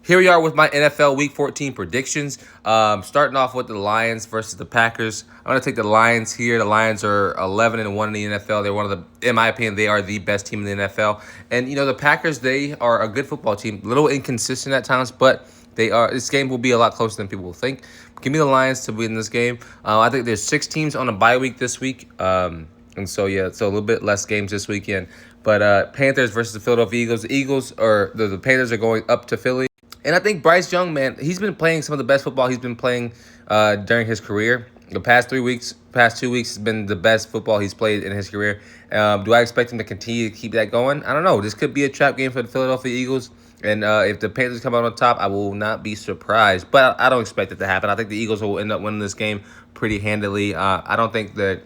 Here we are with my NFL Week 14 predictions. Starting off with the Lions versus the Packers. I'm going to take the Lions here. The Lions are 11-1 in the NFL. They're one of the, in my opinion, they are the best team in the NFL. And, the Packers, they are a good football team. A little inconsistent at times, but they are. This game will be a lot closer than people will think. Give me the Lions to win this game. I think there's 6 teams on a bye week this week. And so, a little bit less games this weekend. But Panthers versus the Philadelphia Eagles. The Panthers are going up to Philly. And I think Bryce Young, man, he's been playing some of the best football he's been playing during his career. The past 2 weeks has been the best football he's played in his career. Do I expect him to continue to keep that going? I don't know. This could be a trap game for the Philadelphia Eagles. And if the Panthers come out on top, I will not be surprised. But I don't expect it to happen. I think the Eagles will end up winning this game pretty handily. I don't think that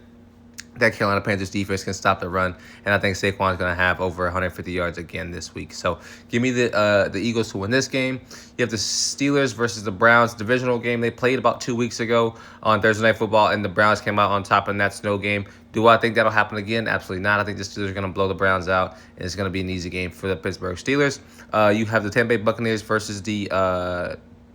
Carolina Panthers defense can stop the run, and I think Saquon's going to have over 150 yards again this week. So give me the Eagles to win this game. You have the Steelers versus the Browns divisional game. They played about 2 weeks ago on Thursday Night Football, and the Browns came out on top in that snow game. Do I think that'll happen again? Absolutely not. I think the Steelers are going to blow the Browns out, and it's going to be an easy game for the Pittsburgh Steelers. You have the Tampa Bay Buccaneers versus the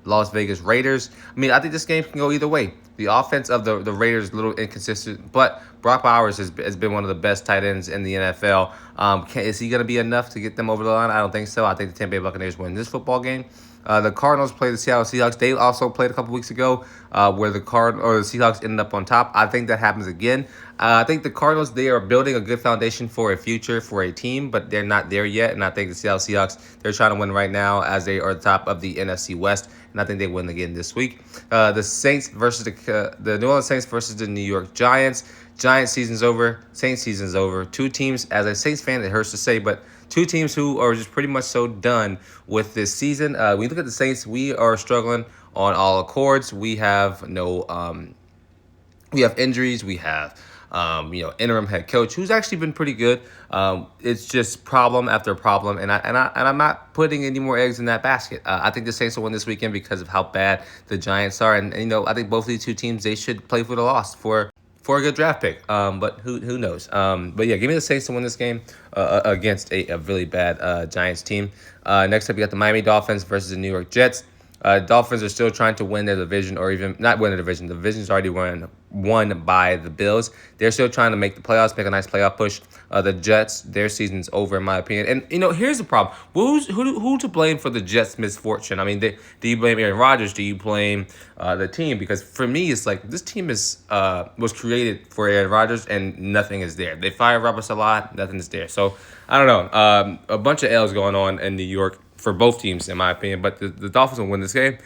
Las Vegas Raiders. I mean, I think this game can go either way. The offense of the Raiders is a little inconsistent, but Brock Bowers has been one of the best tight ends in the NFL. Is he going to be enough to get them over the line? I don't think so. I think the Tampa Bay Buccaneers win this football game. The Cardinals play the Seattle Seahawks. They also played a couple weeks ago where the Seahawks ended up on top. I think that happens again. I think the Cardinals, they are building a good foundation for a future for a team, but they're not there yet. And I think the Seattle Seahawks, they're trying to win right now as they are the top of the NFC West. And I think they win again this week. The Saints versus the New Orleans Saints versus the New York Giants. Giants season's over. Saints season's over. Two teams, as a Saints fan, it hurts to say, but two teams who are just pretty much so done with this season. When you look at the Saints, we are struggling on all accords. We have we have injuries. We have interim head coach who's actually been pretty good. It's just problem after problem, and I'm not putting any more eggs in that basket. I think the Saints will win this weekend because of how bad the Giants are, and I think both of these two teams, they should play for the loss for a good draft pick. But who knows? But yeah, give me the Saints to win this game against a really bad Giants team. Next up, you got the Miami Dolphins versus the New York Jets. Dolphins are still trying to win their division, or even not win the division. The division's already won by the Bills. They're still trying to make the playoffs, make a nice playoff push. The Jets, their season's over, in my opinion. And here's the problem: who to blame for the Jets' misfortune? I mean, do you blame Aaron Rodgers? Do you blame the team? Because for me, it's like this team was created for Aaron Rodgers, and nothing is there. They fired Robert Saleh, nothing is there. So I don't know. A bunch of L's going on in New York for both teams, in my opinion, but the Dolphins will win this game.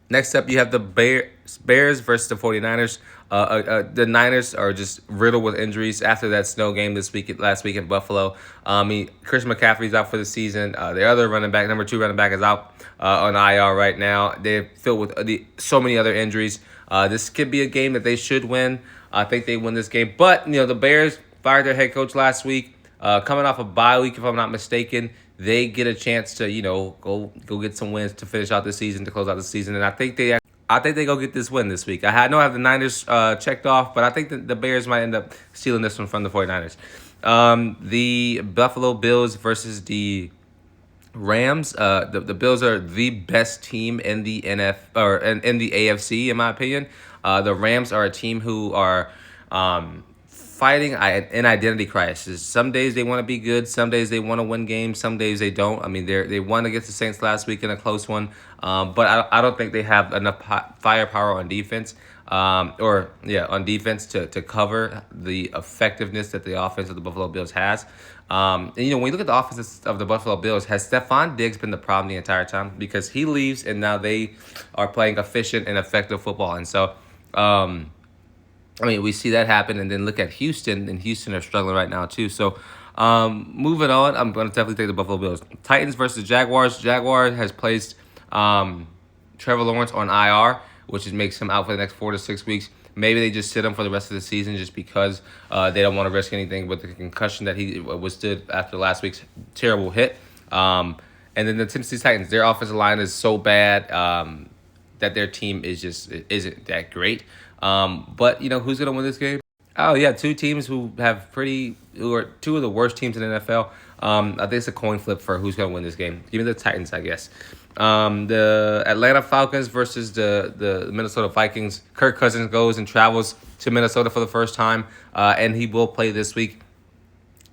Next up, you have the Bears versus the 49ers. The Niners are just riddled with injuries after that snow game last week in Buffalo. Chris McCaffrey's out for the season. Their other number 2 running back, is out on IR right now. They're filled with so many other injuries. This could be a game that they should win. I think they win this game. But, the Bears fired their head coach last week. Coming off a bye week, if I'm not mistaken, they get a chance to, go get some wins to finish out the season, to close out the season. And I think they go get this win this week. I have the Niners checked off, but I think the Bears might end up stealing this one from the 49ers. The Buffalo Bills versus the Rams. The Bills are the best team in the in the AFC, in my opinion. The Rams are a team who are fighting an identity crisis. Some days they want to be good. Some days they want to win games. Some days they don't. I mean, they won against the Saints last week in a close one. But I don't think they have enough firepower on defense. On defense to cover the effectiveness that the offense of the Buffalo Bills has. When you look at the offense of the Buffalo Bills, has Stephon Diggs been the problem the entire time? Because he leaves and now they are playing efficient and effective football. And so, we see that happen, and then look at Houston, and Houston are struggling right now too. So, moving on, I'm going to definitely take the Buffalo Bills. Titans versus Jaguars. Jaguars has placed Trevor Lawrence on IR, which makes him out for the next 4 to 6 weeks. Maybe they just sit him for the rest of the season just because they don't want to risk anything with the concussion that he withstood after last week's terrible hit. And then the Tennessee Titans, their offensive line is so bad that their team isn't that great. But who's gonna win this game? Oh yeah, two teams who are two of the worst teams in the NFL. I think it's a coin flip for who's gonna win this game. Give me the Titans, I guess. The Atlanta Falcons versus the Minnesota Vikings. Kirk Cousins goes and travels to Minnesota for the first time, and he will play this week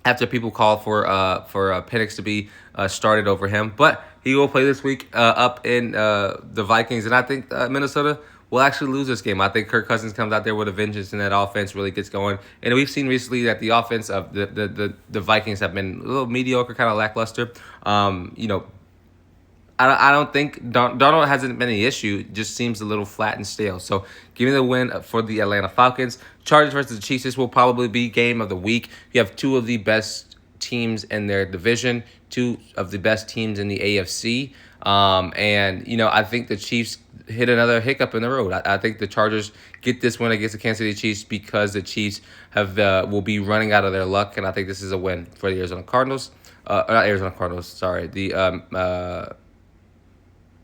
after people call for Penix to be started over him. But he will play this week up in the Vikings, and I think Minnesota will actually lose this game. I think Kirk Cousins comes out there with a vengeance, and that offense really gets going. And we've seen recently that the offense of the Vikings have been a little mediocre, kind of lackluster. I don't think Donald hasn't been an issue. Just seems a little flat and stale. So give me the win for the Atlanta Falcons. Chargers versus the Chiefs. This will probably be game of the week. You have two of the best teams in their division, two of the best teams in the AFC. I think the Chiefs hit another hiccup in the road. I think the Chargers get this win against the Kansas City Chiefs because the Chiefs will be running out of their luck, and I think this is a win for the Arizona Cardinals. Not Arizona Cardinals. Sorry, the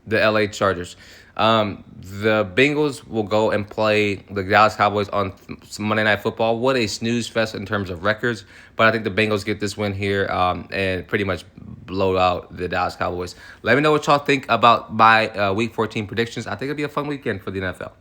LA Chargers. The Bengals will go and play the Dallas Cowboys on Monday Night Football. What a snooze fest in terms of records. But I think the Bengals get this win here and pretty much blow out the Dallas Cowboys. Let me know what y'all think about my Week 14 predictions. I think it'll be a fun weekend for the NFL.